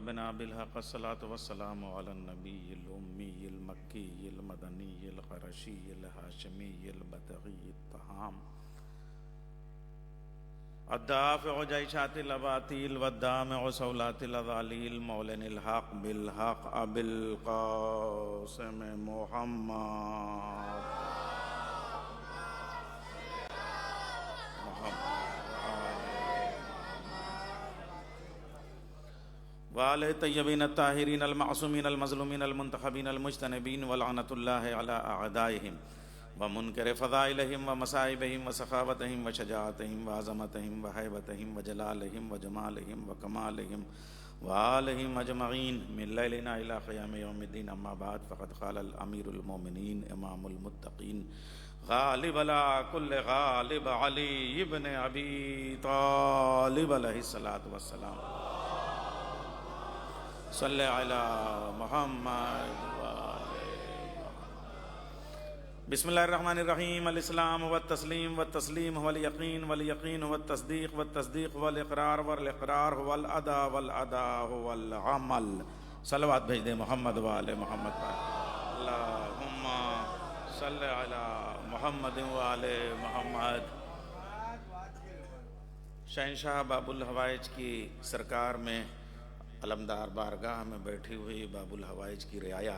ربنا بالحق الصلاة والسلام على النبي الأمي المكي المدني القرشي الهاشمي البدغي الطهام الدافع جيشات الأباطيل والدامع صولات الأذاليل مولن الحق بالحق أبي القاسم محمد وآل الطيبين الطاهرين المعصومين المظلومين المنتخبين المجتنبين ولعنة الله على أعدائهم ومنكر فضائلهم ومصائبهم وسخاوتهم وشجاعتهم وعظمتهم وهيبتهم وجلالهم وجمالهم وكمالهم وآلهم أجمعين من ليلنا إلى قيام يوم الدين. أما بعد فقد قال الأمير المؤمنين إمام المتقين غالب على كل غالب علي بن أبي طالب عليه الصلاة والسلام صلی علی محمد بسم اللہ الرحمن الرحیم. الاسلام والتسلیم والتسلیم والیقین والیقین والتصدیق والتصدیق والاقرار والاقرار والادا والادا والعمل. صلوات بھیج دیں محمد وآل محمد پر. اللہم صلی علی محمد وآل محمد. شہنشاہ باب الحوائج کی سرکار میں علمدار بارگاہ میں بیٹھی ہوئی باب الحوائج کی رعایا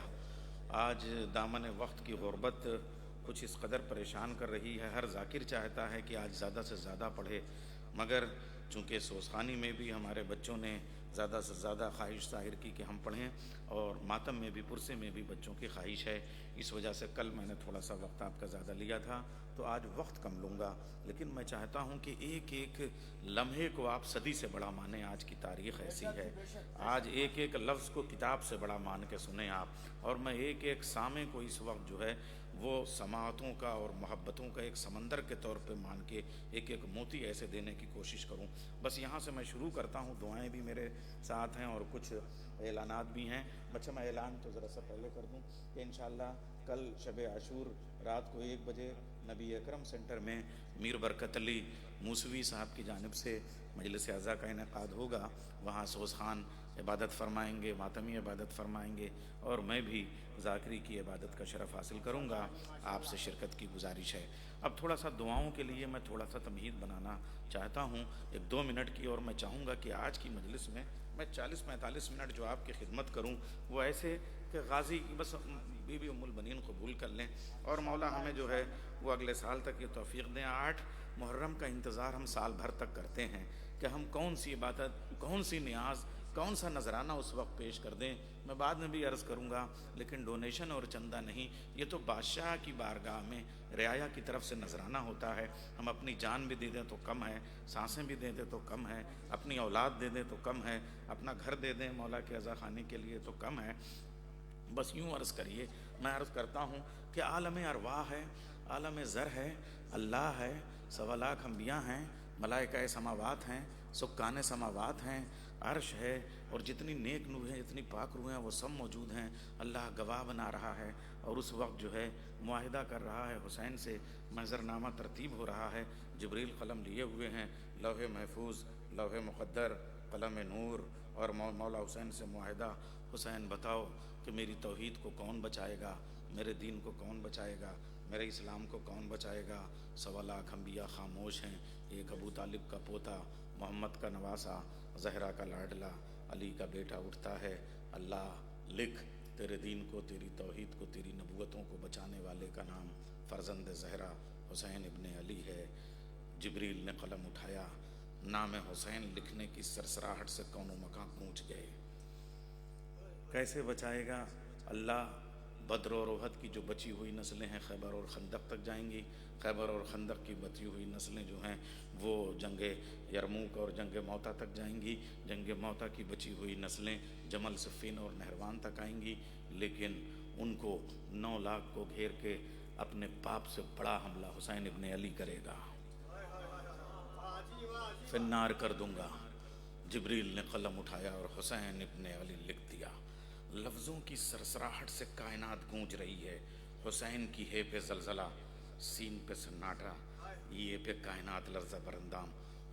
آج دامن وقت کی غربت کچھ اس قدر پریشان کر رہی ہے. ہر ذاکر چاہتا ہے کہ آج زیادہ سے زیادہ پڑھے، مگر چونکہ سوزخانی میں بھی ہمارے بچوں نے زیادہ سے زیادہ خواہش ظاہر کی کہ ہم پڑھیں، اور ماتم میں بھی پرسے میں بھی بچوں کی خواہش ہے. اس وجہ سے کل میں نے تھوڑا سا وقت آپ کا زیادہ لیا تھا، تو آج وقت کم لوں گا. لیکن میں چاہتا ہوں کہ ایک ایک لمحے کو آپ صدی سے بڑا مانیں. آج کی تاریخ ایسی ہے، آج ایک ایک لفظ کو کتاب سے بڑا مان کے سنیں آپ. اور میں ایک ایک سامع کو اس وقت جو ہے وہ سماعتوں کا اور محبتوں کا ایک سمندر کے طور پہ مان کے ایک ایک موتی ایسے دینے کی کوشش کروں. بس یہاں سے میں شروع کرتا ہوں. دعائیں بھی میرے ساتھ ہیں اور کچھ اعلانات بھی ہیں. بچہ میں اعلان تو ذرا سا پہلے کر دوں کہ انشاءاللہ کل شب عاشور رات کو 1 بجے نبی اکرم سینٹر میں میر برکت علی موسوی صاحب کی جانب سے مجلس اعزا کا انعقاد ہوگا. وہاں سوز خان عبادت فرمائیں گے، ماتمی عبادت فرمائیں گے، اور میں بھی ذاکری کی عبادت کا شرف حاصل کروں گا. آپ سے شرکت کی گزارش ہے. اب تھوڑا سا دعاؤں کے لیے میں تھوڑا سا تمہید بنانا چاہتا ہوں 1-2 منٹ کی، اور میں چاہوں گا کہ آج کی مجلس میں 40-45 منٹ جو آپ کی خدمت کروں وہ ایسے کہ غازی کی بس بی بی ام البنین قبول کر لیں، اور مولا ہمیں جو ہے وہ اگلے سال تک یہ توفیق دیں. 8 محرم کا انتظار ہم سال بھر تک کرتے ہیں کہ ہم کون سی عبادت، کون سی نیاز، کون سا نذرانہ اس وقت پیش کر دیں. میں بعد میں بھی عرض کروں گا، لیکن ڈونیشن اور چندہ نہیں، یہ تو بادشاہ کی بارگاہ میں رعایا کی طرف سے نذرانہ ہوتا ہے. ہم اپنی جان بھی دے دیں تو کم ہے، سانسیں بھی دے دیں تو کم ہے، اپنی اولاد دے دیں تو کم ہے، اپنا گھر دے دیں مولا کے عزا خانے کے لیے تو کم ہے. بس یوں عرض کریے. میں عرض کرتا ہوں کہ عالم ارواح ہے، عالم زر ہے، اللہ ہے، 1.25 لاکھ انبیاء ہیں، ملائکہ سماوات ہیں، سکان سماوات ہیں، عرش ہے، اور جتنی نیک روح ہیں، جتنی پاک روح ہیں وہ سب موجود ہیں. اللہ گواہ بنا رہا ہے، اور اس وقت جو ہے معاہدہ کر رہا ہے حسین سے، منظرنامہ ترتیب ہو رہا ہے. جبریل قلم لیے ہوئے ہیں، لوح محفوظ، لوح مقدر، قلم نور، اور مولا حسین سے معاہدہ. حسین بتاؤ کہ میری توحید کو کون بچائے گا، میرے دین کو کون بچائے گا، میرے اسلام کو کون بچائے گا. 1.25 لاکھ انبیاء خاموش ہیں. ایک ابو طالب کا پوتا، محمد کا نواسا، زہرا کا لاڈلا، علی کا بیٹا اٹھتا ہے. اللہ لکھ تیرے دین کو، تیری توحید کو، تیری نبوتوں کو بچانے والے کا نام فرزند زہرا حسین ابن علی ہے. جبریل نے قلم اٹھایا، نام حسین لکھنے کی سرسراہٹ سے کون و مکان گونج گئے. کیسے بچائے گا اللہ؟ بدر اور احد کی جو بچی ہوئی نسلیں ہیں خیبر اور خندق تک جائیں گی. خیبر اور خندق کی بچی ہوئی نسلیں جو ہیں وہ جنگ یرموک اور جنگ موتا تک جائیں گی. جنگ موتا کی بچی ہوئی نسلیں جمل، صفین اور نہروان تک آئیں گی. لیکن ان کو 9 لاکھ کو گھیر کے اپنے باپ سے بڑا حملہ حسین ابن علی کرے گا. فنار کر دوں گا. جبریل نے قلم اٹھایا اور حسین ابن علی لکھ دیا. لفظوں کی سرسراہٹ سے کائنات گونج رہی ہے. حسین کی ہے پہ زلزلہ، سین پہ سناٹا، یہ پہ کائنات لرزہ برندام.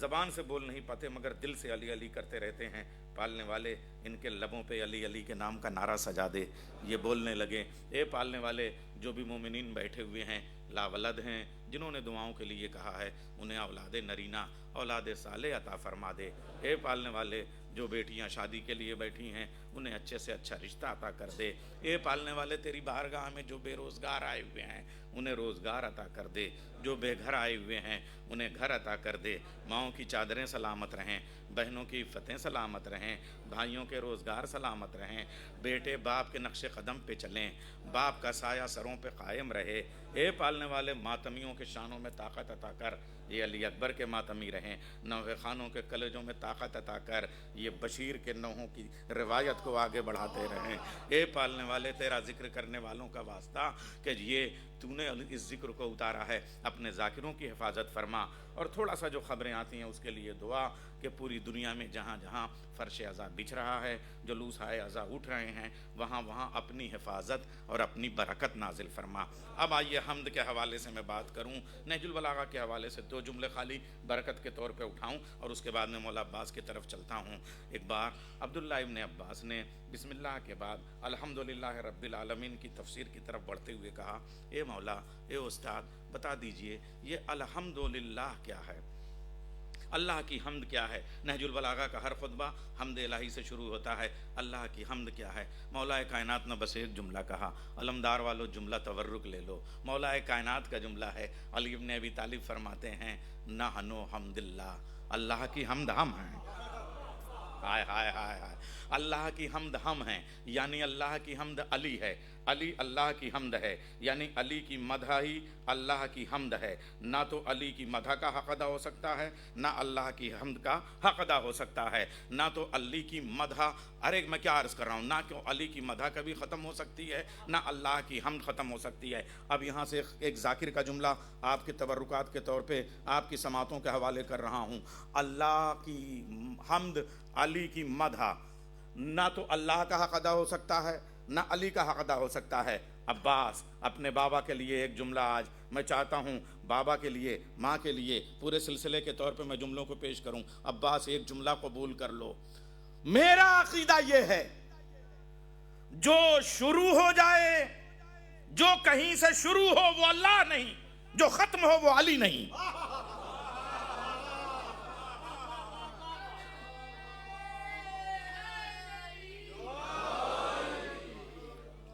زبان سے بول نہیں پاتے مگر دل سے علی علی کرتے رہتے ہیں۔ پالنے والے ان کے لبوں پہ علی علی کے نام کا نعرہ سجا دے، یہ بولنے لگے۔ اے پالنے والے جو بھی مومنین بیٹھے ہوئے ہیں لا ولد ہیں، جنہوں نے دعاؤں کے لیے کہا ہے، انہیں اولاد نرینہ اولاد صالح عطا فرما دے۔ اے پالنے والے جو بیٹیاں شادی کے لیے بیٹھی ہیں انہیں اچھے سے اچھا رشتہ عطا کر دے۔ اے پالنے والے تیری بارگاہ میں جو بے روزگار آئے ہوئے ہیں انہیں روزگار عطا کر دے، جو بے گھر آئے ہوئے ہیں انہیں گھر عطا کر دے۔ ماؤں کی چادریں سلامت رہیں، بہنوں کی عفتیں سلامت رہیں، بھائیوں کے روزگار سلامت رہیں، بیٹے باپ کے نقش قدم پہ چلیں، باپ کا سایہ سروں پہ قائم رہے۔ اے پالنے والے ماتمیوں کے شانوں میں طاقت عطا کر، یہ علی اکبر کے ماتمی رہیں، نوحہ خانوں کے کلیجوں میں طاقت عطا کر، یہ بشیر کے نوحوں کی روایت کو آگے بڑھاتے رہیں۔ اے پالنے والے تیرا ذکر کرنے والوں کا واسطہ کہ یہ تو نے اس ذکر کو اتارا ہے، اپنے ذاکروں کی حفاظت فرما۔ اور تھوڑا سا جو خبریں آتی ہیں اس کے لیے دعا کہ پوری دنیا میں جہاں جہاں فرش ازا بچھ رہا ہے، جو لوسائے ازا اٹھ رہے ہیں، وہاں وہاں اپنی حفاظت اور اپنی برکت نازل فرما۔ اب آئیے حمد کے حوالے سے میں بات کروں، نہج البلاغہ کے حوالے سے 2 جملے خالی برکت کے طور پہ اٹھاؤں اور اس کے بعد میں مولا عباس کی طرف چلتا ہوں۔ ایک بار عبداللہ ابن عباس نے بسم اللہ کے بعد الحمدللہ رب العالمین کی تفسیر کی طرف بڑھتے ہوئے کہا، اے مولا، اے استاد، بتا دیجئے یہ الحمدللہ کیا ہے، اللہ کی حمد کیا ہے؟ نہج البلاغہ کا ہر خطبہ حمد الہی سے شروع ہوتا ہے، اللہ کی حمد کیا ہے؟ مولا کائنات نے بس ایک جملہ کہا، علمدار والو جملہ تورک لے لو، مولا کائنات کا جملہ ہے۔ علی ابن ابی طالب فرماتے ہیں نحن حمدللہ، اللہ کی حمد ہم ہیں۔ ہائے ہائے ہائے ہائے، اللہ کی حمد ہم ہیں، یعنی اللہ کی حمد علی ہے، علی اللہ کی حمد ہے، یعنی علی کی مدح ہی اللہ کی حمد ہے۔ نہ تو علی کی مدح کا حق ادا ہو سکتا ہے، نہ اللہ کی حمد کا حق ادا ہو سکتا ہے، نہ تو علی کی مدح، ارے میں کیا عرض کر رہا ہوں، نہ کہ علی کی مدح کبھی ختم ہو سکتی ہے، نہ اللہ کی حمد ختم ہو سکتی ہے۔ اب یہاں سے ایک ذاکر کا جملہ آپ کے تبرکات کے طور پہ آپ کی سماعتوں کے حوالے کر رہا ہوں۔ اللہ کی حمد، علی کی مدح، نہ تو اللہ کا حق ادا ہو سکتا ہے، نہ علی کا حق ادا ہو سکتا ہے۔ عباس اپنے بابا کے لیے ایک جملہ آج میں چاہتا ہوں، بابا کے لیے، ماں کے لیے، پورے سلسلے کے طور پہ میں جملوں کو پیش کروں۔ عباس ایک جملہ قبول کر لو، میرا عقیدہ یہ ہے جو شروع ہو جائے، جو کہیں سے شروع ہو وہ اللہ نہیں، جو ختم ہو وہ علی نہیں۔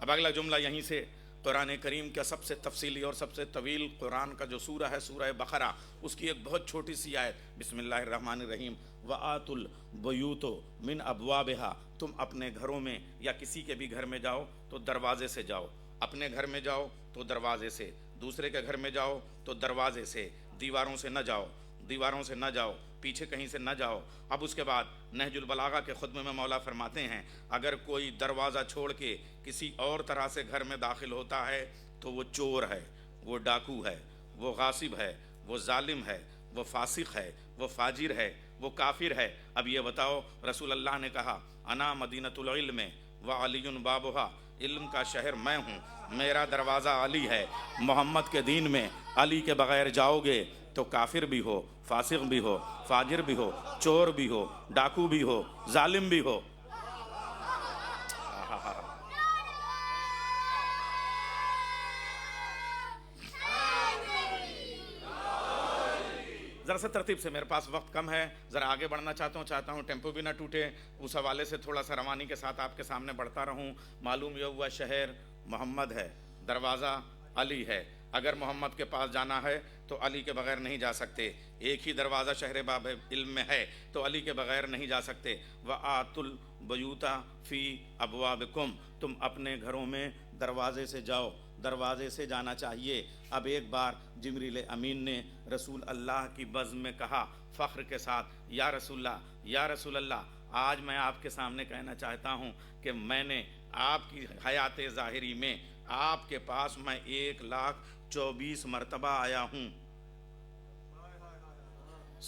اب اگلا جملہ یہیں سے قرآن کریم کا سب سے تفصیلی اور سب سے طویل قرآن کا جو سورہ ہے سورہ بقرہ، اس کی ایک بہت چھوٹی سی آیت، بسم اللہ الرحمن الرحیم، وَآتُوا الْبُيُوتَ مِنْ أَبْوَابِهَا، تم اپنے گھروں میں یا کسی کے بھی گھر میں جاؤ تو دروازے سے جاؤ، اپنے گھر میں جاؤ تو دروازے سے، دوسرے کے گھر میں جاؤ تو دروازے سے، دیواروں سے نہ جاؤ، دیواروں سے نہ جاؤ، پیچھے کہیں سے نہ جاؤ۔ اب اس کے بعد نہج البلاغہ کے خطبے میں مولا فرماتے ہیں اگر کوئی دروازہ چھوڑ کے کسی اور طرح سے گھر میں داخل ہوتا ہے تو وہ چور ہے، وہ ڈاکو ہے، وہ غاصب ہے، وہ ظالم ہے، وہ فاسق ہے، وہ فاجر ہے، وہ کافر ہے۔ اب یہ بتاؤ، رسول اللہ نے کہا انا مدینۃ العلم وعلی بابھا، علم کا شہر میں ہوں، میرا دروازہ علی ہے۔ محمد کے دین میں علی کے بغیر جاؤ گے تو کافر بھی ہو، فاسق بھی ہو، فاجر بھی ہو، چور بھی ہو، ڈاکو بھی ہو، ظالم بھی ہو۔ ذرا سا ترتیب سے، میرے پاس وقت کم ہے، ذرا آگے بڑھنا چاہتا ہوں ٹیمپو بھی نہ ٹوٹے، اس حوالے سے تھوڑا سا روانی کے ساتھ آپ کے سامنے بڑھتا رہوں۔ معلوم یہ ہوا شہر محمد ہے، دروازہ علی ہے، اگر محمد کے پاس جانا ہے تو علی کے بغیر نہیں جا سکتے۔ ایک ہی دروازہ شہر باب علم میں ہے تو علی کے بغیر نہیں جا سکتے۔ وَآتُوا الْبُيُوتَ فِي أَبْوَابِكُمْ، تم اپنے گھروں میں دروازے سے جاؤ، دروازے سے جانا چاہیے۔ اب ایک بار جبریل امین نے رسول اللہ کی بزم میں کہا فخر کے ساتھ، یا رسول اللہ، یا رسول اللہ، آج میں آپ کے سامنے کہنا چاہتا ہوں کہ میں نے آپ کی حیات ظاہری میں آپ کے پاس میں 1,24,000 مرتبہ آیا ہوں۔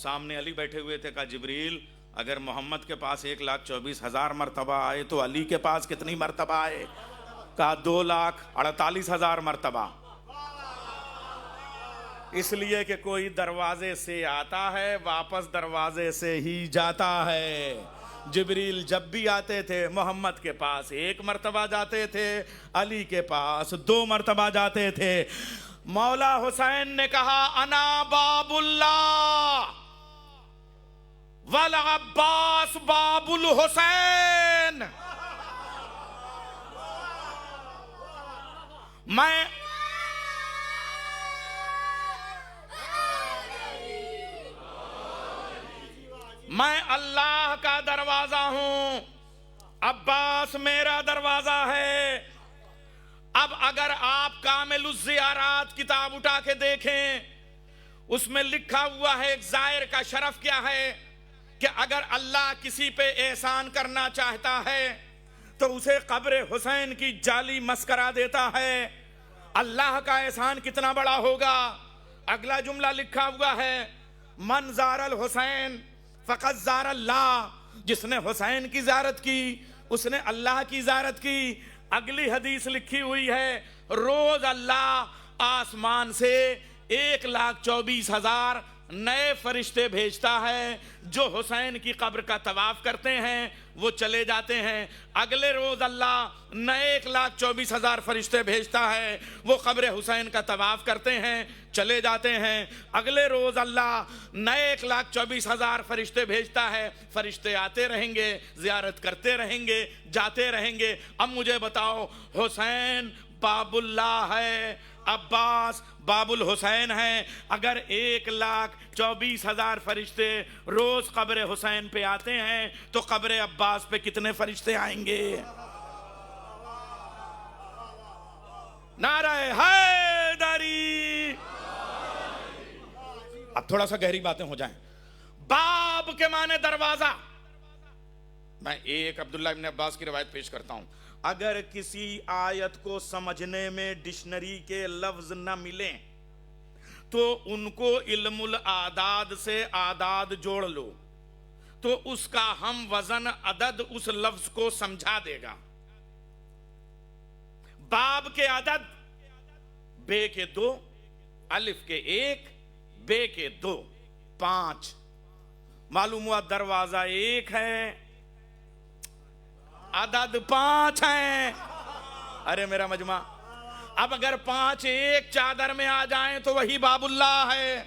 سامنے علی بیٹھے ہوئے تھے، کہا جبریل اگر محمد کے پاس 1,24,000 مرتبہ آئے تو علی کے پاس کتنی مرتبہ آئے؟ کہا 2,48,000 مرتبہ۔ اس لیے کہ کوئی دروازے سے آتا ہے واپس دروازے سے ہی جاتا ہے. جبریل جب بھی آتے تھے محمد کے پاس 1 مرتبہ جاتے تھے, علی کے پاس 2 مرتبہ جاتے تھے. مولا حسین نے کہا انا باب اللہ والعباس باب الحسین. میں اللہ کا دروازہ ہوں, عباس میرا دروازہ ہے. اب اگر آپ کامل الزیارات کتاب اٹھا کے دیکھیں, اس میں لکھا ہوا ہے ایک زائر کا شرف کیا ہے کہ اگر اللہ کسی پہ احسان کرنا چاہتا ہے تو اسے قبر حسین کی جالی مس کرا دیتا ہے. اللہ کا احسان کتنا بڑا ہوگا. اگلا جملہ لکھا ہوا ہے من زار الحسین فقط زار اللہ. جس نے حسین کی زیارت کی اس نے اللہ کی زیارت کی. اگلی حدیث لکھی ہوئی ہے روز اللہ آسمان سے 1,24,000 نئے فرشتے بھیجتا ہے جو حسین کی قبر کا طواف کرتے ہیں وہ چلے جاتے ہیں. اگلے روز اللہ نئے 1,24,000 فرشتے بھیجتا ہے وہ قبر حسین کا طواف کرتے ہیں چلے جاتے ہیں. اگلے روز اللہ نئے 1,24,000 فرشتے بھیجتا ہے, فرشتے آتے رہیں گے زیارت کرتے رہیں گے جاتے رہیں گے. اب مجھے بتاؤ حسین باب اللہ ہے, عباس باب الحسین ہے. اگر 1,24,000 فرشتے روز قبر حسین پہ آتے ہیں تو قبر عباس پہ کتنے فرشتے آئیں گے؟ نعرہ حیدری. اب تھوڑا سا گہری باتیں ہو جائیں. باب کے معنی دروازہ. میں ایک عبداللہ ابن عباس کی روایت پیش کرتا ہوں. اگر کسی آیت کو سمجھنے میں ڈکشنری کے لفظ نہ ملیں تو ان کو علم الاعداد سے اعداد جوڑ لو تو اس کا ہم وزن عدد اس لفظ کو سمجھا دے گا. باب کے عدد بے کے 2, الف کے 1, بے کے 2, 5. معلوم ہوا دروازہ 1 ہے, عدد 5 ہیں. ارے میرا مجمع, اب اگر 5 ایک چادر میں آ جائیں تو وہی باب اللہ ہے.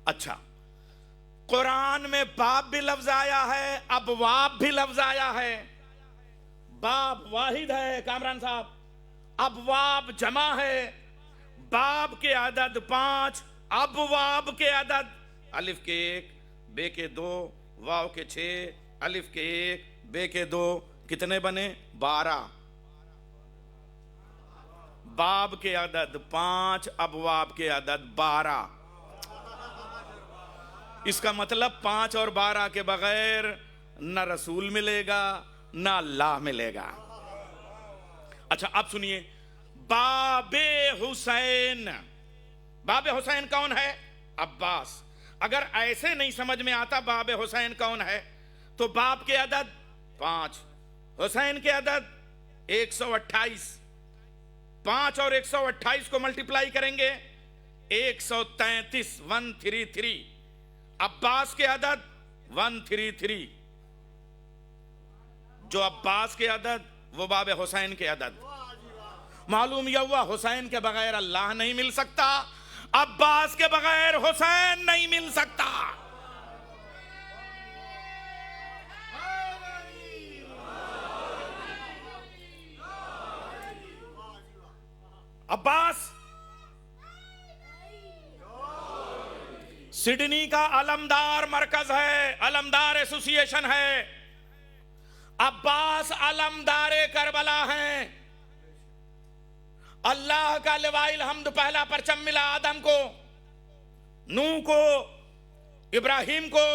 اچھا, قرآن میں باب بھی لفظ آیا ہے, ابواب بھی لفظ آیا ہے. باب واحد ہے کامران صاحب, ابواب جمع ہے. باب کے عدد 5, ابواب کے عدد الف کے 1, بے کے 2, واو کے 6, الف کے 1, بے کے 2, کتنے بنے؟ 12. باب کے عدد 5, ابواب کے عدد 12. اس کا مطلب 5 اور 12 کے بغیر نہ رسول ملے گا نہ اللہ ملے گا. اچھا اب سنیے, باب حسین. باب حسین کون ہے؟ عباس. اگر ایسے نہیں سمجھ میں آتا باب حسین کون ہے تو باب کے عدد 5, حسین کے عدد 128. 5 اور 128 کو ملٹیپلائی کریں گے 133, 133. عباس کے عدد 133. جو عباس کے عدد وہ باب حسین کے عدد. معلوم یہ ہوا حسین کے بغیر اللہ نہیں مل سکتا, عباس کے بغیر حسین نہیں مل سکتا. عباس سڈنی کا علمدار مرکز ہے, علمدار ایسوسی ایشن ہے. عباس علمدار کربلا ہیں. اللہ کا لواء الحمد پہلا پرچم ملا آدم کو, نوح کو, ابراہیم کو,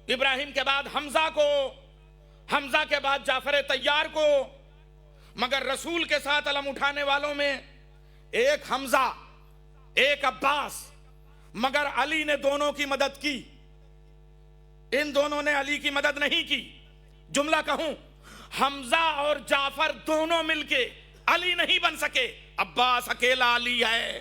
ابراہیم کے بعد حمزہ کو, حمزہ کے بعد جعفر طیار کو. مگر رسول کے ساتھ علم اٹھانے والوں میں ایک حمزہ ایک عباس, مگر علی نے دونوں کی مدد کی. ان دونوں نے علی کی مدد نہیں کی. جملہ کہوں, حمزہ اور جعفر دونوں مل کے علی نہیں بن سکے, عباس اکیلا علی ہے.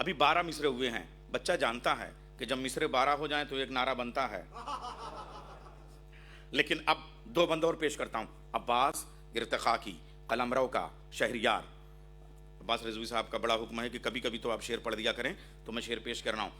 ابھی 12 مصرے ہوئے ہیں. بچہ جانتا ہے کہ جب مصرے 12 ہو جائیں تو ایک نعرہ بنتا ہے. لیکن اب 2 بند اور پیش کرتا ہوں. عباس ارتقا کی قلمرو کا شہریار. عباس رضوی صاحب کا بڑا حکم ہے کہ کبھی کبھی تو آپ شعر پڑھ دیا کریں, تو میں شعر پیش کر رہا ہوں,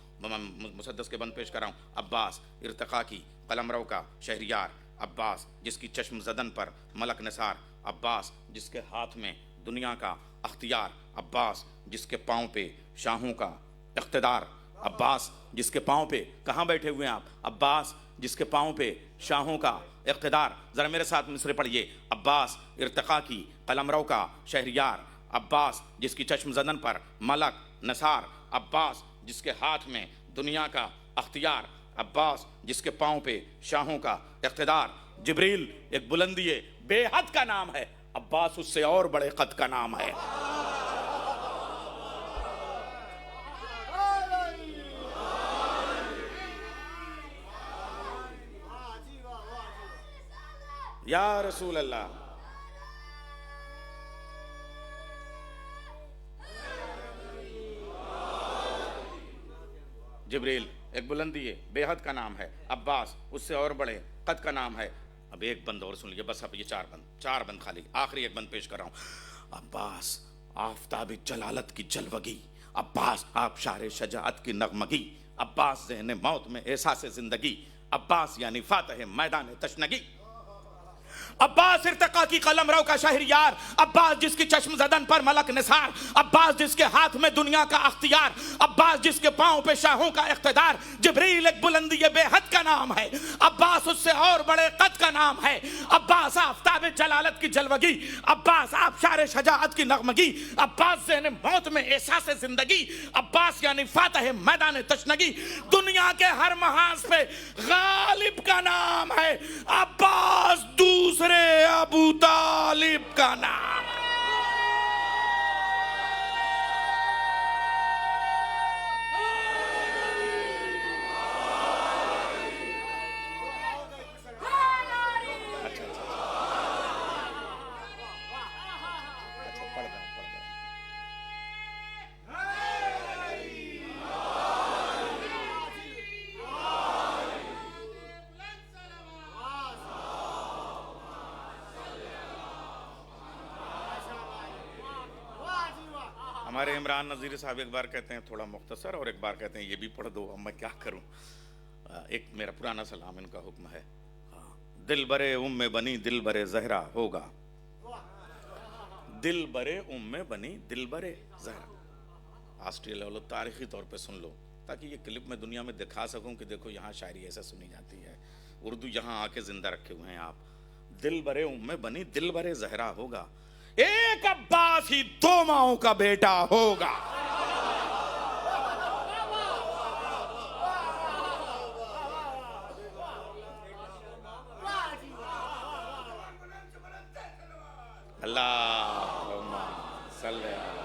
مسدس کے بند پیش کر رہا ہوں. عباس ارتقا کی قلمرو کا شہریار, عباس جس کی چشم زدن پر ملک نثار, عباس جس کے ہاتھ میں دنیا کا اختیار, عباس جس کے پاؤں پہ شاہوں کا اقتدار, عباس جس کے پاؤں پہ, کہاں بیٹھے ہوئے ہیں آپ, عباس جس کے پاؤں پہ شاہوں کا اقتدار. ذرا میرے ساتھ مصرے پڑھیے. عباس ارتقا کی قلمرو کا شہریار, عباس جس کی چشم زدن پر ملک نثار, عباس جس کے ہاتھ میں دنیا کا اختیار, عباس جس کے پاؤں پہ شاہوں کا اقتدار. جبریل ایک بلندی بے حد کا نام ہے, عباس اس سے اور بڑے قد کا نام ہے. یا رسول اللہ. جبریل ایک بلندی ہے, بے حد کا نام ہے, عباس اس سے اور بڑے قد کا نام ہے. اب ایک بند اور سن لیجیے, بس اب یہ 4 بند خالی, آخری ایک بند پیش کر رہا ہوں. عباس آفتاب جلالت کی جلوگی, عباس آبشار شجاعت کی نغمگی, عباس ذہن موت میں احساس زندگی, عباس یعنی فاتح میدان تشنگی. عباس ارتقا کی قلمرو کا شہریار, عباس جس کی چشم زدن پر ملک نثار, عباس جس کے ہاتھ میں دنیا کا اختیار, عباس جس کے پاؤں پہ شاہوں کا اقتدار. جبریل ایک بلندی بے حد کا نام ہے, عباس اس سے اور بڑے قد کا نام ہے. عباس آفتاب جلالت کی جلوگی, عباس آبشار شجاعت کی نغمگی, عباس ذہن موت میں احساس زندگی, عباس یعنی فاتح میدان تشنگی. دنیا کے ہر محاذ پہ غالب کا نام ہے, عباس دوسرے ابو طالب کا نام. ہمارے عمران نذیر صاحب ایک بار کہتے ہیں تھوڑا مختصر, اور ایک بار کہتے ہیں یہ بھی پڑھ دو, اب میں کیا کروں. ایک میرا پرانا سلام ان کا حکم ہے. دل برے ام بنی دل برے زہرا ہوگا, دل برے ام بنی دل برے زہرا. آسٹریلیا والوں تاریخی طور پہ سن لو, تاکہ یہ کلپ میں دنیا میں دکھا سکوں کہ دیکھو یہاں شاعری ایسا سنی جاتی ہے. اردو یہاں آ کے زندہ رکھے ہوئے ہیں آپ. دل برے ام بنی دل برے زہرا ہوگا, ایک عباس ہی 2 ماؤں کا بیٹا ہوگا. اللہم صلی علی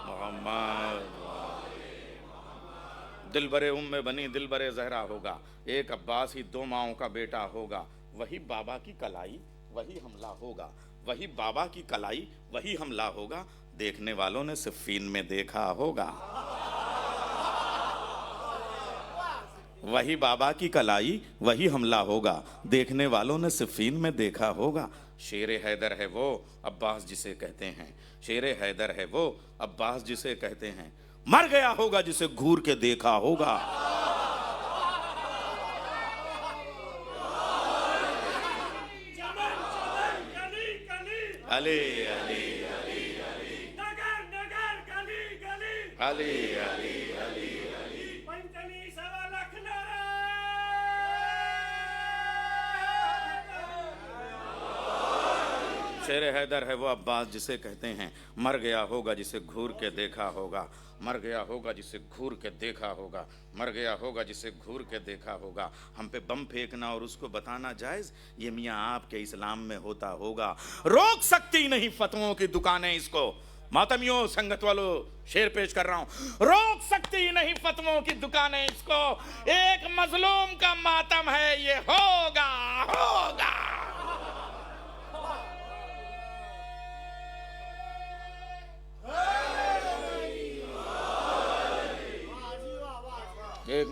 محمد. دل برے ام بنی دل برے زہرا ہوگا, ایک عباس ہی 2 ماؤں کا بیٹا ہوگا. وہی بابا کی کلائی وہی حملہ ہوگا, وہی بابا کی کلائی وہی حملہ ہوگا. دیکھنے والوں نے صفین میں دیکھا ہوگا. وہی بابا کی کلائی وہی حملہ ہوگا, دیکھنے والوں نے صفین میں دیکھا ہوگا. شیر حیدر ہے وہ عباس جسے کہتے ہیں, شیر حیدر ہے وہ عباس جسے کہتے ہیں. مر گیا ہوگا جسے گھور کے دیکھا ہوگا. علی علی علی علی نگر نگر گلی گلی علی علی علی علی پنجلی سوا لکھ شیر حیدر ہے وہ عباس جسے کہتے ہیں. مر گیا ہوگا جسے گھور کے دیکھا ہوگا, مر گیا ہوگا جسے گھور کے دیکھا ہوگا, مر گیا ہوگا جسے گھور کے دیکھا ہوگا. ہم پہ بم پھینکنا اور اس کو بتانا جائز, یہ میاں آپ کے اسلام میں ہوتا ہوگا. روک سکتی نہیں فتووں کی دکانیں اس کو. ماتمیوں سنگت والوں شعر پیش کر رہا ہوں. روک سکتی نہیں فتووں کی دکانیں اس کو, ایک مظلوم کا ماتم ہے یہ ہوگا ہوگا.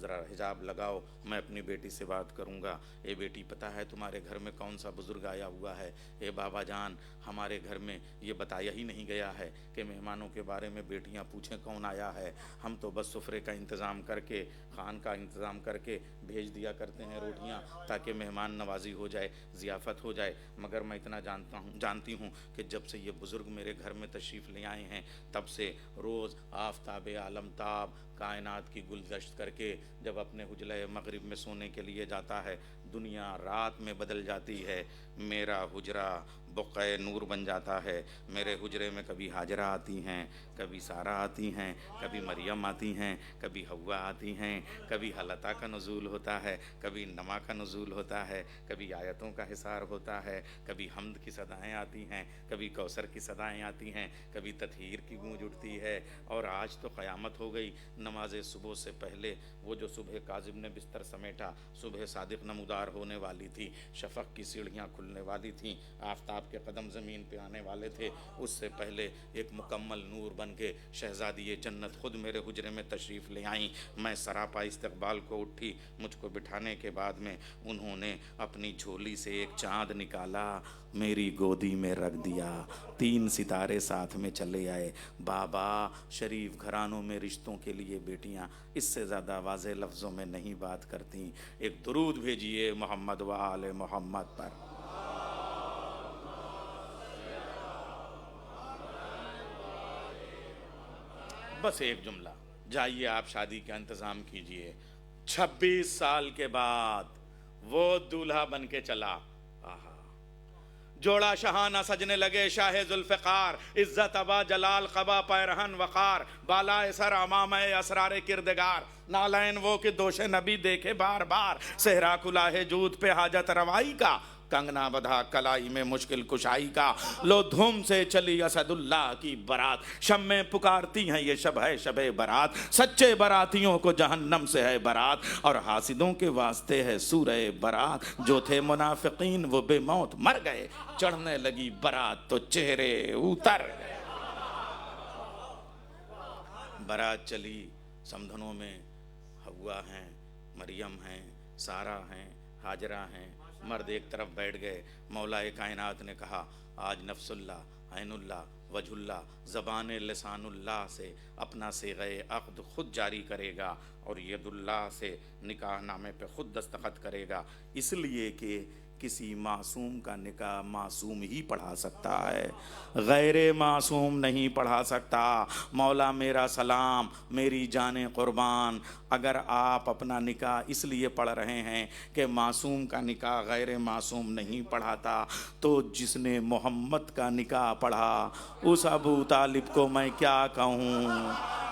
ذرا حجاب لگاؤ، میں اپنی بیٹی سے بات کروں گا۔ اے بیٹی، پتہ ہے تمہارے گھر میں کون سا بزرگ آیا ہوا ہے؟ اے بابا جان، ہمارے گھر میں یہ بتایا ہی نہیں گیا ہے کہ مہمانوں کے بارے میں بیٹیاں پوچھیں کون آیا ہے۔ ہم تو بس سفرے کا انتظام کر کے، خان کا انتظام کر کے بھیج دیا کرتے ہیں روٹیاں، تاکہ مہمان نوازی ہو جائے، ضیافت ہو جائے۔ مگر میں اتنا جانتی ہوں کہ جب سے یہ بزرگ میرے گھر میں تشریف لے آئے ہیں، تب سے روز آفتاب عالمتاب کائنات کی گلدشت کر کے جب اپنے حجرہ مغرب میں سونے کے لیے جاتا ہے، دنیا رات میں بدل جاتی ہے، میرا حجرہ بقعہ نور بن جاتا ہے۔ میرے حجرے میں کبھی ہاجرہ آتی ہیں، کبھی سارہ آتی ہیں، کبھی مریم آتی ہیں، کبھی حوا آتی ہیں، کبھی حلطہ کا نزول ہوتا ہے، کبھی نما کا نزول ہوتا ہے، کبھی آیتوں کا حصار ہوتا ہے، کبھی حمد کی صدائیں آتی ہیں، کبھی کوثر کی صدائیں آتی ہیں، کبھی تطہیر کی گونج اٹھتی ہے۔ اور آج تو قیامت ہو گئی۔ نماز صبح سے پہلے وہ جو صبح کاذب نے بستر سمیٹا، صبح صادق نمودار ہونے والی تھی، شفق کی سیڑھیاں کھلنے والی تھیں، آفتاب کے قدم زمین پہ آنے والے تھے، اس سے پہلے ایک مکمل نور بن کے شہزادی جنت خود میرے حجرے میں تشریف لے آئیں۔ میں سراپا استقبال کو اٹھی، مجھ کو بٹھانے کے بعد میں انہوں نے اپنی جھولی سے ایک چاند نکالا، میری گودی میں رکھ دیا، 3 ستارے ساتھ میں چلے آئے۔ بابا، شریف گھرانوں میں رشتوں کے لیے بیٹیاں اس سے زیادہ واضح لفظوں میں نہیں بات کرتی۔ ایک درود بھیجئے محمد و آل محمد پر۔ بس ایک جملہ، جائیے آپ شادی کا انتظام کیجئے۔ 26 سال کے بعد وہ دولہا بن کے چلا، جوڑا شہانہ سجنے لگے شاہ ذوالفقار، عزت ابا جلال قبا پیرہن وقار، بالائے سر امامہ اسرار کردگار، نالین وہ کہ دوش نبی دیکھے بار بار، صحرا کلاه جود پہ حاجت روائی کا، کنگنا بدھا کلائی میں مشکل کشائی کا، لو دھوم سے چلی اسد اللہ کی برات، شمیں پکارتی ہیں یہ شب ہے شب برات، سچے براتیوں کو جہنم سے ہے برات، اور حاسدوں کے واسطے ہے سورہ برات، جو تھے منافقین وہ بے موت مر گئے، چڑھنے لگی برات تو چہرے اتر گئے۔ برات چلی، سمدھنوں میں حوا ہیں، مریم ہیں، سارہ ہیں، ہاجرہ ہیں، مرد ایک طرف بیٹھ گئے۔ مولا کائنات نے کہا، آج نفس اللہ، عین اللہ، وجہ اللہ، زبان لسان اللہ سے اپنا صیغہ عقد خود جاری کرے گا، اور ید اللہ سے نکاح نامے پہ خود دستخط کرے گا، اس لیے کہ کسی معصوم کا نکاح معصوم ہی پڑھا سکتا ہے، غیر معصوم نہیں پڑھا سکتا۔ مولا میرا سلام، میری جان قربان، اگر آپ اپنا نکاح اس لیے پڑھ رہے ہیں کہ معصوم کا نکاح غیر معصوم نہیں پڑھاتا، تو جس نے محمد کا نکاح پڑھا اس ابو طالب کو میں کیا کہوں؟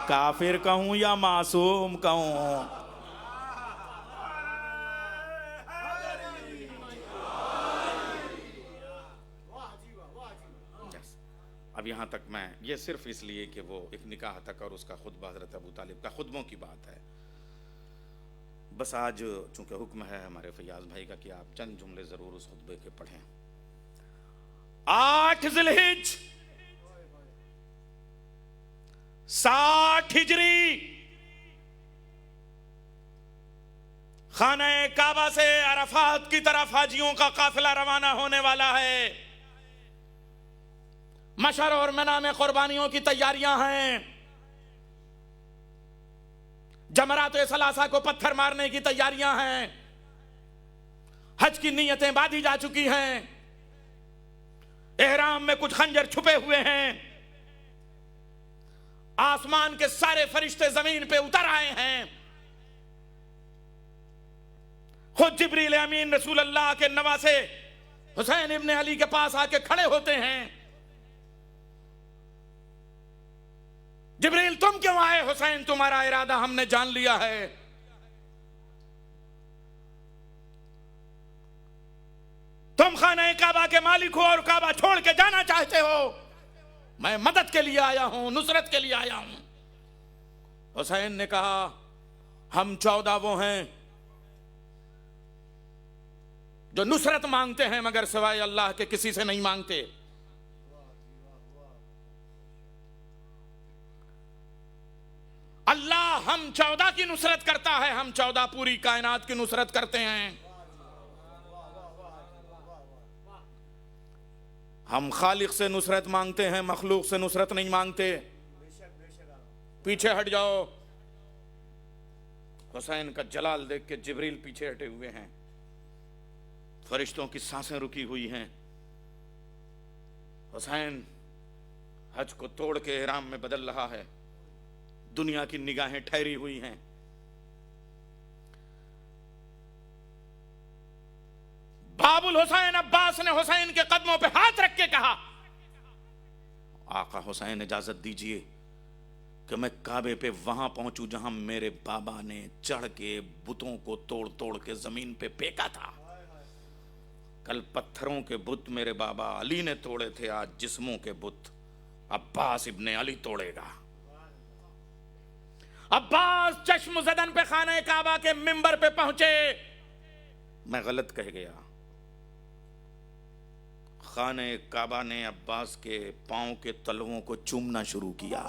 کافر کہوں یا معصوم کہوں؟ اب یہاں تک میں یہ صرف اس لیے کہ وہ ایک نکاح تک اور اس کا خطبہ حضرت ابو طالب کا خطبوں کی بات ہے۔ بس آج چونکہ حکم ہے ہمارے فیاض بھائی کا کہ آپ چند جملے ضرور اس خطبے کے پڑھیں۔ 8 ذی الحجہ 60 ہجری، خانہ کعبہ سے عرفات کی طرف حاجیوں کا قافلہ روانہ ہونے والا ہے۔ مشعر اور منی میں قربانیوں کی تیاریاں ہیں، جمرات ثلاثہ کو پتھر مارنے کی تیاریاں ہیں، حج کی نیتیں باندھی جا چکی ہیں، احرام میں کچھ خنجر چھپے ہوئے ہیں، آسمان کے سارے فرشتے زمین پہ اتر آئے ہیں، خود جبریل امین رسول اللہ کے نواسے حسین ابن علی کے پاس آ کے کھڑے ہوتے ہیں۔ جبریل تم کیوں آئے حسین؟ تمہارا ارادہ ہم نے جان لیا ہے۔ تم خانہ کعبہ کے مالک ہو اور کعبہ چھوڑ کے جانا چاہتے ہو، میں مدد کے لیے آیا ہوں، نصرت کے لیے آیا ہوں۔ حسین نے کہا، ہم 14 وہ ہیں جو نصرت مانگتے ہیں مگر سوائے اللہ کے کسی سے نہیں مانگتے۔ اللہ ہم ہم 14 کی نصرت کرتا ہے، ہم 14 پوری کائنات کی نصرت کرتے ہیں. ہم خالق سے نصرت مانگتے ہیں، مخلوق سے نصرت نہیں مانگتے. پیچھے ہٹ جاؤ. حسین کا جلال دیکھ کے جبریل پیچھے ہٹے ہوئے ہیں، فرشتوں کی سانسیں رکی ہوئی ہیں. حسین حج کو توڑ کے احرام میں بدل رہا ہے، دنیا کی نگاہیں ٹھہری ہوئی ہیں. باب الحسین عباس نے حسین کے قدموں پہ ہاتھ رکھ کے کہا، آقا حسین اجازت دیجئے کہ میں کعبے پہ وہاں پہنچوں جہاں میرے بابا نے چڑھ کے بتوں کو توڑ توڑ کے زمین پہ پھینکا تھا. کل پتھروں کے بت میرے بابا علی نے توڑے تھے، آج جسموں کے بت عباس ابن علی توڑے گا. عباس چشم زدن پہ خانہ کعبہ کے منبر پہ پہنچے. میں غلط کہہ گیا، خانہ کعبہ نے عباس کے پاؤں کے تلووں کو چومنا شروع کیا.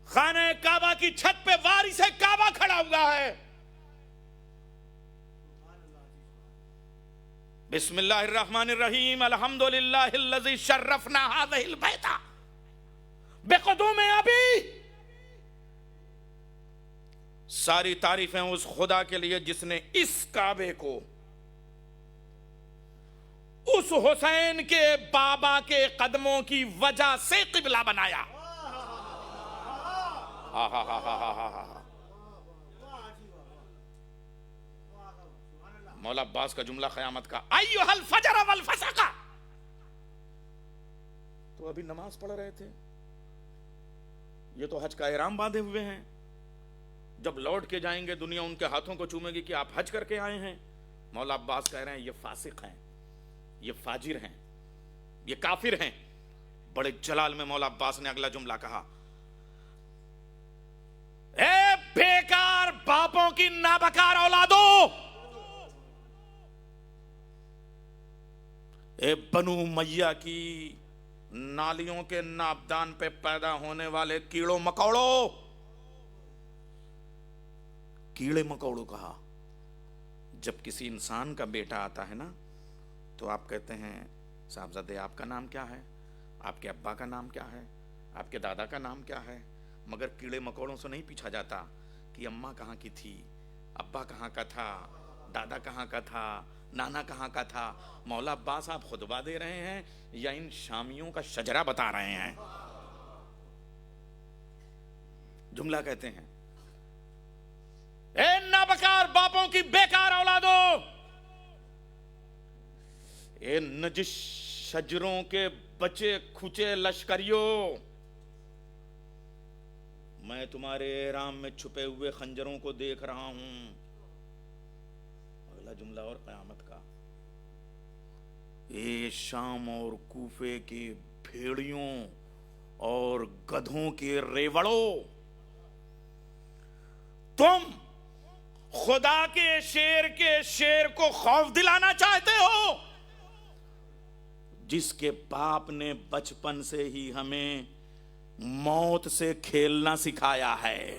خانہ کعبہ کی چھت پہ وارث کعبہ کھڑا ہوا ہے. بسم اللہ الرحمن الرحیم، الحمدللہ الذی شرفنا هذه البیت بقدوم ابی. ساری تعریفیں اس خدا کے لیے جس نے اس کعبے کو اس حسین کے بابا کے قدموں کی وجہ سے قبلہ بنایا. مولا عباس کا جملہ قیامت کا، ایھا الفجر والفسق. تو ابھی نماز پڑھ رہے تھے، یہ تو حج کا احرام باندھے ہوئے ہیں. جب لوٹ کے جائیں گے دنیا ان کے ہاتھوں کو چومے گی کہ آپ حج کر کے آئے ہیں. مولا عباس کہہ رہے ہیں یہ فاسق ہیں، یہ فاجر ہیں، یہ کافر ہیں. بڑے جلال میں مولا عباس نے اگلا جملہ کہا، اے بیکار باپوں کی نابکار اولادو، اے بنو امیہ کی نالیوں کے ناپدان پہ پیدا ہونے والے کیڑوں مکوڑوں. کیڑے مکوڑوں کہا. جب کسی انسان کا بیٹا آتا ہے نا تو آپ کہتے ہیں صاحبزادے آپ کا نام کیا ہے، آپ کے ابا کا نام کیا ہے، آپ کے دادا کا نام کیا ہے. مگر کیڑے مکوڑوں سے نہیں پوچھا جاتا کہ اماں کہاں کی تھی، ابا کہاں کا تھا، دادا کہاں کا تھا، نانا کہاں کا تھا. مولا عباس آپ خطبہ دے رہے ہیں یا ان شامیوں کا شجرہ بتا رہے ہیں؟ جملہ کہتے ہیں، اے نابکار باپوں کی بیکار اولادو، اے نجس شجروں کے بچے کھچے لشکریوں، میں تمہارے احرام میں چھپے ہوئے خنجروں کو دیکھ رہا ہوں. اگلا جملہ اور قیامت کا، اے شام اور کوفے کی بھیڑیوں اور گدھوں کے ریوڑوں، تم خدا کے شیر کو خوف دلانا چاہتے ہو جس کے باپ نے بچپن سے ہی ہمیں موت سے کھیلنا سکھایا ہے.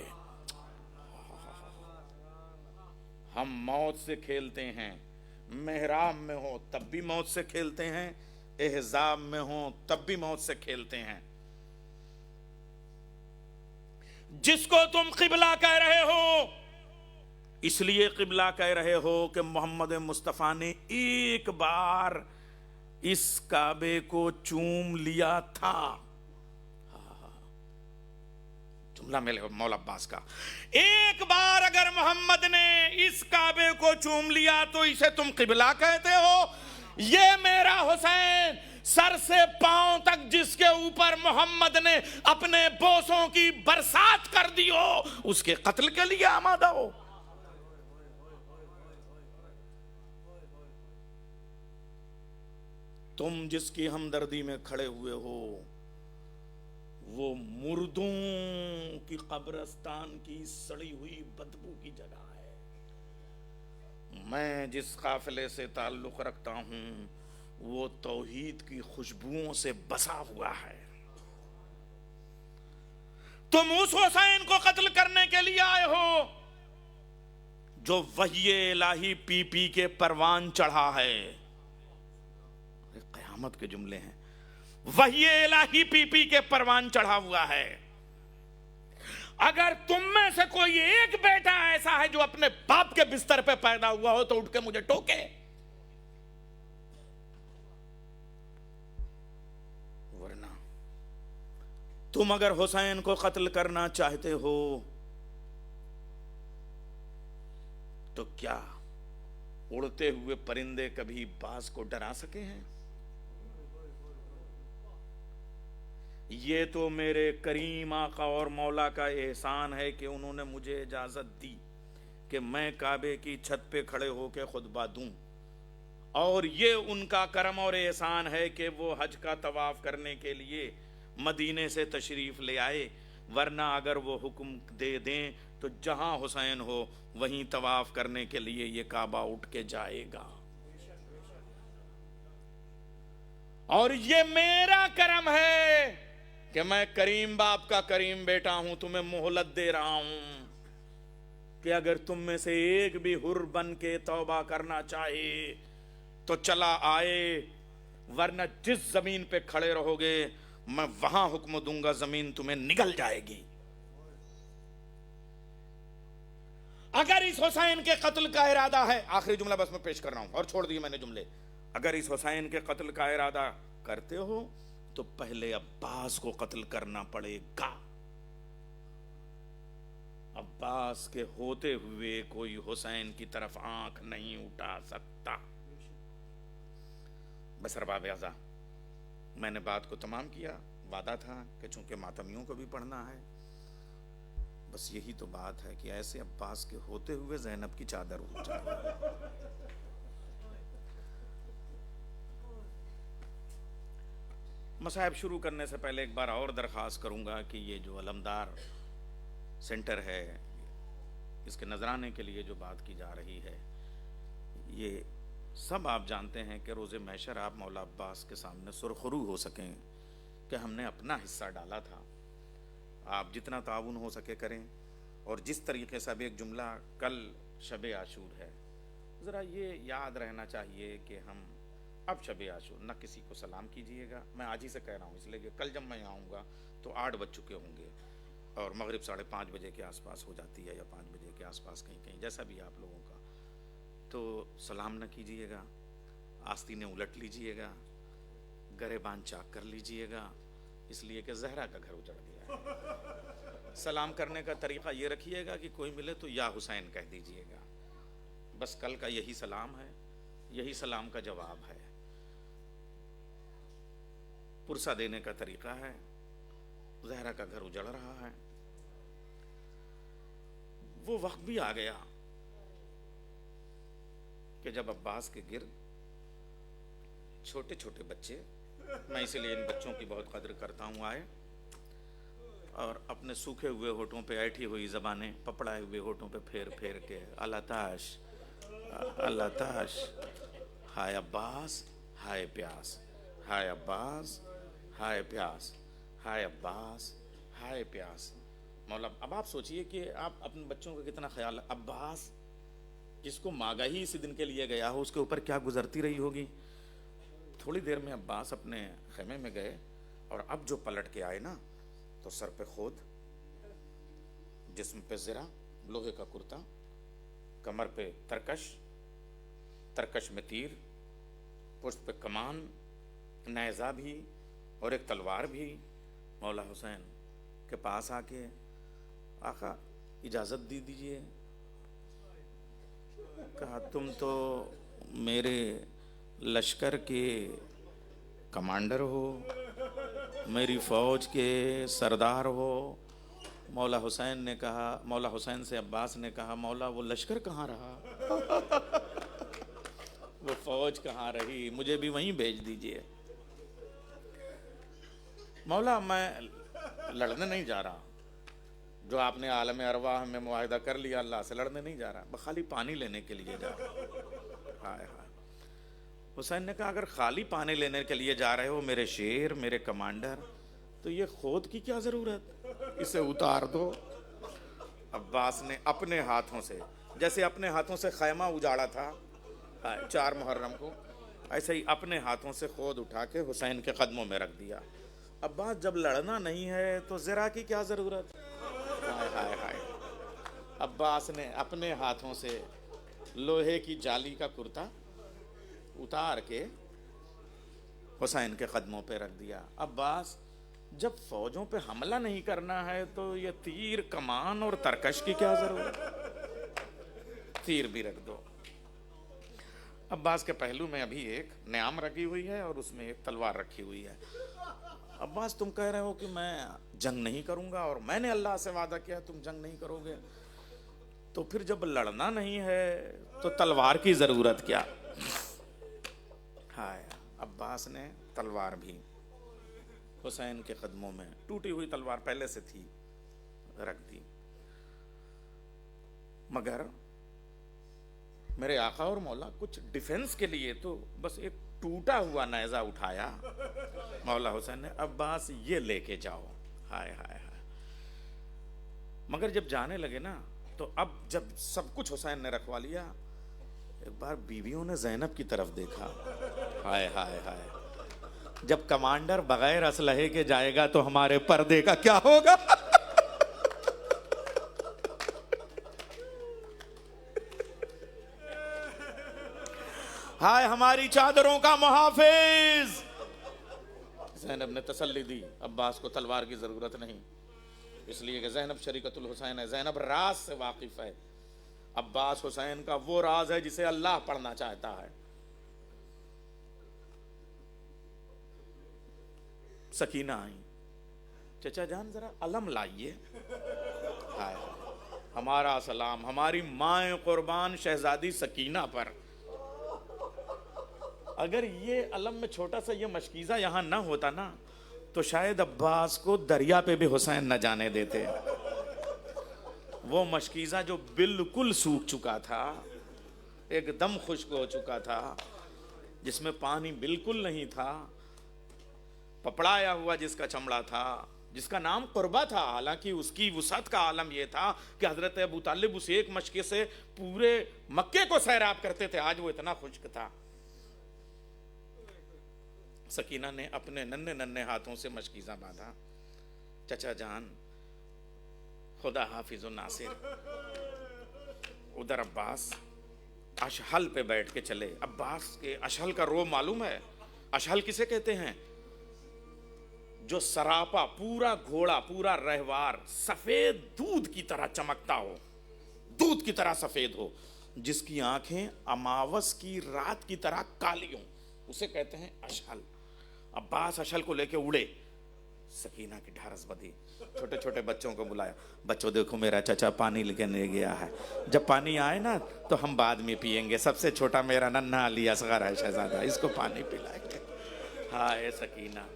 ہم موت سے کھیلتے ہیں، محراب میں ہو تب بھی موت سے کھیلتے ہیں، احزاب میں ہو تب بھی موت سے کھیلتے ہیں. جس کو تم قبلہ کہہ رہے ہو اس لیے قبلہ کہہ رہے ہو کہ محمد مصطفیٰ نے ایک بار اس کعبے کو چوم لیا تھا. جملہ مولا عباس کا، ایک بار اگر محمد نے اس کعبے کو چوم لیا تو اسے تم قبلہ کہتے ہو. یہ میرا حسین سر سے پاؤں تک جس کے اوپر محمد نے اپنے بوسوں کی برسات کر دی ہو اس کے قتل کے لیے آمادہ ہو. تم جس کی ہمدردی میں کھڑے ہوئے ہو وہ مردوں کی قبرستان کی سڑی ہوئی بدبو کی جگہ ہے. میں جس قافلے سے تعلق رکھتا ہوں وہ توحید کی خوشبوؤں سے بسا ہوا ہے. تم اس حسین کو قتل کرنے کے لیے آئے ہو جو وحی الہی پی پی کے پروان چڑھا ہے. قیامت کے جملے ہیں. وحی الہی پی پی کے پروان چڑھا ہوا ہے. اگر تم میں سے کوئی ایک بیٹا ایسا ہے جو اپنے باپ کے بستر پہ پیدا ہوا ہو تو اٹھ کے مجھے ٹوکے. ورنہ تم اگر حسین کو قتل کرنا چاہتے ہو تو کیا اڑتے ہوئے پرندے کبھی باز کو ڈرا سکے ہیں؟ یہ تو میرے کریم آقا اور مولا کا احسان ہے کہ انہوں نے مجھے اجازت دی کہ میں کعبے کی چھت پہ کھڑے ہو کے خطبہ دوں، اور یہ ان کا کرم اور احسان ہے کہ وہ حج کا طواف کرنے کے لیے مدینے سے تشریف لے آئے. ورنہ اگر وہ حکم دے دیں تو جہاں حسین ہو وہیں طواف کرنے کے لیے یہ کعبہ اٹھ کے جائے گا. اور یہ میرا کرم ہے کہ میں کریم باپ کا کریم بیٹا ہوں. تمہیں مہلت دے رہا ہوں کہ اگر تم میں سے ایک بھی حر بن کے توبہ کرنا چاہے تو چلا آئے، ورنہ جس زمین پہ کھڑے رہو گے میں وہاں حکم دوں گا زمین تمہیں نگل جائے گی. اگر اس حسین کے قتل کا ارادہ ہے، آخری جملہ بس میں پیش کر رہا ہوں اور چھوڑ دیے میں نے جملے، اگر اس حسین کے قتل کا ارادہ کرتے ہو تو پہلے عباس کو قتل کرنا پڑے گا. عباس کے ہوتے ہوئے کوئی حسین کی طرف آنکھ نہیں اٹھا سکتا. بس ارباب اعضا، میں نے بات کو تمام کیا. وعدہ تھا کہ چونکہ ماتمیوں کو بھی پڑھنا ہے، بس یہی تو بات ہے کہ ایسے عباس کے ہوتے ہوئے زینب کی چادر اٹھ جائے. مصائب شروع کرنے سے پہلے ایک بار اور درخواست کروں گا کہ یہ جو علمدار سینٹر ہے، اس کے نذرانے کے لیے جو بات کی جا رہی ہے، یہ سب آپ جانتے ہیں کہ روز محشر آپ مولا عباس کے سامنے سرخرو ہو سکیں کہ ہم نے اپنا حصہ ڈالا تھا. آپ جتنا تعاون ہو سکے کریں. اور جس طریقے سے اب ایک جملہ، کل شب عاشور ہے، ذرا یہ یاد رہنا چاہیے کہ ہم اب شب عاشور نہ کسی کو سلام کیجئے گا. میں آج ہی سے کہہ رہا ہوں، اس لیے کہ کل جب میں آؤں گا تو 8 بج چکے ہوں گے اور مغرب 5:30 بجے کے آس پاس ہو جاتی ہے، یا 5 بجے کے آس پاس کہیں کہیں، جیسا بھی آپ لوگوں کا. تو سلام نہ کیجئے گا، آستینیں الٹ لیجئے گا، گریبان چاک کر لیجئے گا، اس لیے کہ زہرا کا گھر اجڑ گیا ہے. سلام کرنے کا طریقہ یہ رکھیے گا کہ کوئی ملے تو یا حسین کہہ دیجئے گا. بس کل کا یہی سلام ہے، یہی سلام کا جواب ہے. پرسہ دینے کا طریقہ ہے. زہرا کا گھر اجڑ رہا ہے. وہ وقت بھی آ گیا کہ جب عباس کے گرد چھوٹے چھوٹے بچے، میں اسی لیے ان بچوں کی بہت قدر کرتا ہوں، آئے اور اپنے سوکھے ہوئے ہونٹوں پہ ایٹھی ہوئی زبانیں پپڑائے ہوئے ہونٹوں پہ پھیر پھیر کے اللہ تاش اللہ تاش، ہائے عباس ہائے پیاس، ہائے عباس ہائے پیاس، ہائے عباس ہائے پیاس. مولا اب آپ سوچئے کہ آپ اپنے بچوں کا کتنا خیال. عباس جس کو ماگہی اسی دن کے لیے گیا ہو، اس کے اوپر کیا گزرتی رہی ہوگی. تھوڑی دیر میں عباس اپنے خیمے میں گئے اور اب جو پلٹ کے آئے نا تو سر پہ خود، جسم پہ زرہ لوہے کا کرتا، کمر پہ ترکش میں تیر، پشت پہ کمان، نیزہ بھی اور ایک تلوار بھی. مولا حسین کے پاس آ کے آقا اجازت دی دیجئے. کہا تم تو میرے لشکر کے کمانڈر ہو، میری فوج کے سردار ہو. مولا حسین سے عباس نے کہا مولا وہ لشکر کہاں رہا وہ فوج کہاں رہی، مجھے بھی وہیں بھیج دیجئے. مولا میں لڑنے نہیں جا رہا، جو آپ نے عالم ارواح میں معاہدہ کر لیا اللہ سے، لڑنے نہیں جا رہا، خالی پانی لینے کے لیے جا رہا. ہائے ہائے. حسین نے کہا اگر خالی پانی لینے کے لیے جا رہے ہو میرے شیر، میرے کمانڈر، تو یہ خود کی کیا ضرورت، اسے اتار دو۔ عباس نے اپنے ہاتھوں سے، جیسے اپنے ہاتھوں سے خیمہ اجاڑا تھا 4 محرم کو، ایسے ہی اپنے ہاتھوں سے خود اٹھا کے حسین کے قدموں میں رکھ دیا۔ عباس جب لڑنا نہیں ہے تو زرا کی کیا ضرورت؟ ہائے ہائے ہائے۔ عباس نے اپنے ہاتھوں سے لوہے کی جالی کا کرتا اتار کے حسین کے قدموں پہ رکھ دیا۔ عباس جب فوجوں پہ حملہ نہیں کرنا ہے تو یہ تیر کمان اور ترکش کی کیا ضرورت؟ تیر بھی رکھ دو۔ عباس کے پہلو میں ابھی ایک نیام رکھی ہوئی ہے اور اس میں ایک تلوار رکھی ہوئی ہے۔ عباس تم کہہ رہے ہو کہ میں جنگ نہیں کروں گا اور میں نے اللہ سے وعدہ کیا تم جنگ نہیں کرو گے، تو پھر جب لڑنا نہیں ہے تو تلوار کی ضرورت کیا؟ ہائے، عباس نے تلوار بھی حسین کے قدموں میں، ٹوٹی ہوئی تلوار پہلے سے تھی، رکھ دی۔ مگر میرے آقا اور مولا کچھ ڈیفنس کے لیے تو بس ایک ٹوٹا ہوا نیزہ اٹھایا مولا حسین نے، عباس یہ لے کے جاؤ۔ ہائے ہائے ہائے۔ مگر جب جانے لگے نا تو اب جب سب کچھ حسین نے رکھوا لیا، ایک بار بیویوں نے زینب کی طرف دیکھا۔ ہائے ہائے ہائے، جب کمانڈر بغیر اسلحے کے جائے گا تو ہمارے پردے کا کیا ہوگا؟ ہائے ہماری چادروں کا محافظ۔ زینب نے تسلی دی عباس کو تلوار کی ضرورت نہیں، اس لیے کہ زینب شریکت الحسین ہے، زینب راز سے واقف ہے۔ عباس حسین کا وہ راز ہے جسے اللہ پڑھنا چاہتا ہے۔ سکینہ آئی، چچا جان ذرا علم لائیے۔ ہائے ہمارا سلام ہماری ماں قربان شہزادی سکینہ پر۔ اگر یہ علم میں چھوٹا سا یہ مشکیزہ یہاں نہ ہوتا نا تو شاید عباس کو دریا پہ بھی حسین نہ جانے دیتے۔ وہ مشکیزہ جو بالکل سوکھ چکا تھا، ایک دم خشک ہو چکا تھا، جس میں پانی بالکل نہیں تھا، پپڑایا ہوا جس کا چمڑا تھا، جس کا نام قربہ تھا، حالانکہ اس کی وسعت کا عالم یہ تھا کہ حضرت ابو طالب اس ایک مشکے سے پورے مکے کو سیراب کرتے تھے، آج وہ اتنا خشک تھا۔ سکینہ نے اپنے ننھے ننھے ہاتھوں سے مشکیزہ باندھا۔ چچا جان خدا حافظ و ناصر۔ ادھر عباس اشحل پہ بیٹھ کے چلے۔ عباس کے اشحل کا رو معلوم ہے؟ اشحل کسے کہتے ہیں؟ جو سراپا، پورا گھوڑا، پورا رہوار سفید دودھ کی طرح چمکتا ہو، دودھ کی طرح سفید ہو، جس کی آنکھیں اماوس کی رات کی طرح کالی ہوں، اسے کہتے ہیں اشحل۔ عباس اشحل کو لے کے اڑے۔ سکینہ کی ڈھارس بدھی، چھوٹے چھوٹے بچوں کو بلایا، بچوں دیکھو میرا چچا پانی لینے گیا ہے، جب پانی آئے نا تو ہم بعد میں پئیں گے، سب سے چھوٹا میرا ننھا علی اصغر ہے شہزادہ، اس کو پانی پلائیں گے۔ ہائے سکینہ۔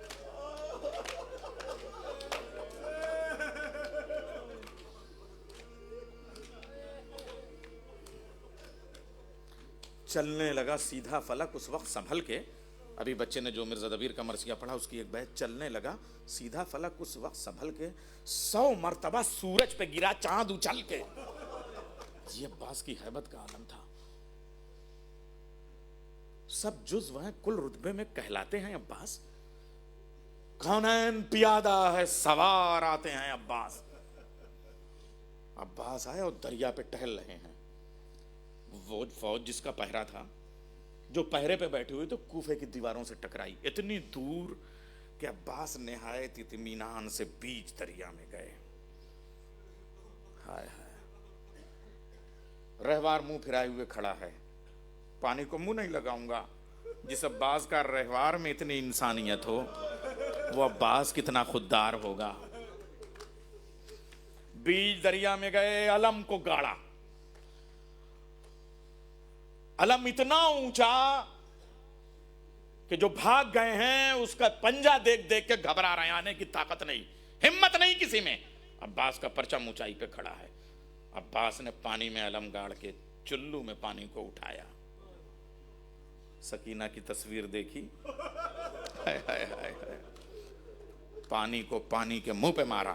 چلنے لگا سیدھا فلک اس وقت سنبھل کے، ابھی بچے نے جو مرزا دبیر کا مرثیہ پڑھا اس کی ایک بیت، چلنے لگا سیدھا فلک اس وقت سنبھل کے 100 مرتبہ سورج پہ گرا چاند اچھل کے۔ یہ عباس کی ہیبت کا عالم تھا۔ سب جزو ہیں، کل رتبے میں کہلاتے ہیں عباس۔ کونین پیادہ ہے سوار آتے ہیں عباس۔ عباس آئے اور دریا پہ ٹہل رہے ہیں۔ وہ فوج جس کا پہرا تھا، جو پہرے پہ بیٹھے ہوئے تو کوفے کی دیواروں سے ٹکرائی اتنی دور کہ عباس نہایت اطمینان سے بیچ دریا میں گئے۔ ہائے ہائے، رہوار منہ پھرائے ہوئے کھڑا ہے، پانی کو منہ نہیں لگاؤں گا۔ جس عباس کا رہوار میں اتنی انسانیت ہو، وہ عباس کتنا خوددار ہوگا۔ بیچ دریا میں گئے، علم کو گاڑا۔ علم اتنا اونچا کہ جو بھاگ گئے ہیں اس کا پنجہ دیکھ دیکھ کے گھبرا رہے ہیں، آنے کی طاقت نہیں، ہمت نہیں کسی میں۔ عباس کا پرچم اونچائی پہ کھڑا ہے۔ عباس نے پانی میں علم گاڑ کے چلو میں پانی کو اٹھایا۔ سکینہ کی تصویر دیکھی، ہائے ہائے ہائے ہائے، پانی کو پانی کے منہ پہ مارا،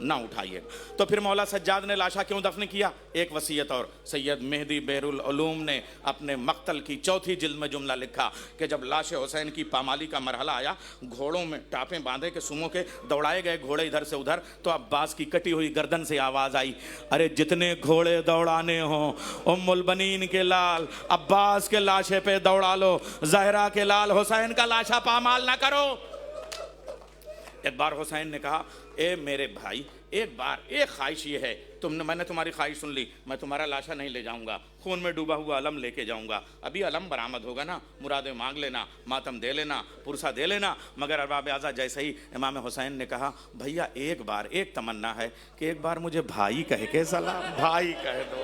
نہ اٹھائیے. تو پھر مولا سجاد نے لاشا کیوں دفن کیا؟ ایک وصیت اور. سید مہدی بحرالعلوم نے اپنے مقتل کی 4 جلد میں جملہ لکھا کہ جب لاش حسین کی پامالی کا مرحلہ آیا، گھوڑوں میں ٹاپیں باندھے کے سوموں کے دوڑائے گئے گھوڑے ادھر سے ادھر، تو عباس کی کٹی ہوئی گردن سے آواز آئی، ارے جتنے گھوڑے دوڑانے ہوں ام البنین کے لال عباس کے لاشے پہ دوڑا لو، زہرا کے لال حسین کا لاشا پامال نہ کرو. ایک بار حسین نے کہا، اے میرے بھائی، ایک خواہش یہ ہے، میں نے تمہاری خواہش سن لی، میں تمہارا لاشا نہیں لے جاؤں گا، خون میں ڈوبا ہوا علم لے کے جاؤں گا. ابھی علم برآمد ہوگا نا، مرادیں مانگ لینا، ماتم دے لینا، پرسہ دے لینا. مگر ارباب اعضا جیسے ہی امام حسین نے کہا، بھیا ایک تمنا ہے کہ ایک بار مجھے بھائی کہہ کے سلام، بھائی کہہ دو.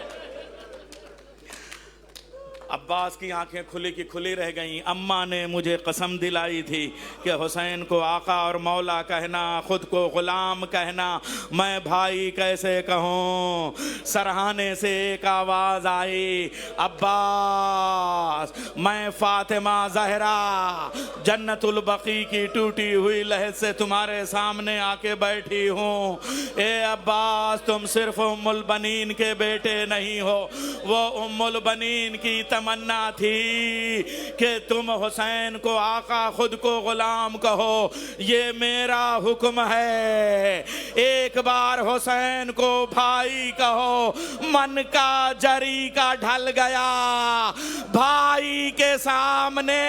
عباس کی آنکھیں کھلی کی کھلی رہ گئیں. اماں نے مجھے قسم دلائی تھی کہ حسین کو آقا اور مولا کہنا، خود کو غلام کہنا، میں بھائی کیسے کہوں؟ سرہانے سے ایک آواز آئی، عباس، میں فاطمہ زہرا جنت البقیع کی ٹوٹی ہوئی لحد سے تمہارے سامنے آ کے بیٹھی ہوں. اے عباس، تم صرف ام البنین کے بیٹے نہیں ہو، وہ ام البنین کی تمنا تھی کہ تم حسین کو آقا، خود کو غلام کہو. یہ میرا حکم ہے، ایک بار حسین کو بھائی کہو. من کا جری کا ڈھل گیا بھائی کے سامنے،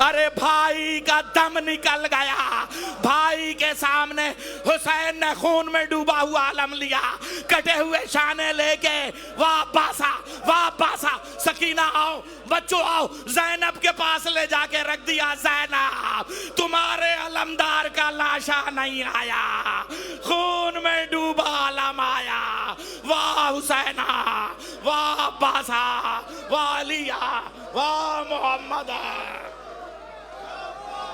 ارے بھائی کا دم نکل گیا بھائی کے سامنے. حسین نے خون میں ڈوبا ہوا علم لیا، کٹے ہوئے شانے لے کے، واہ باسا، سکینہ آؤ، بچوں آؤ، زینب کے پاس لے جا کے رکھ دیا. زینب، تمہارے علمدار کا لاشا نہیں آیا، خون میں ڈوبا علم آیا. واہ حسینہ، واہ باسا، واہ علیہ، واہ محمد.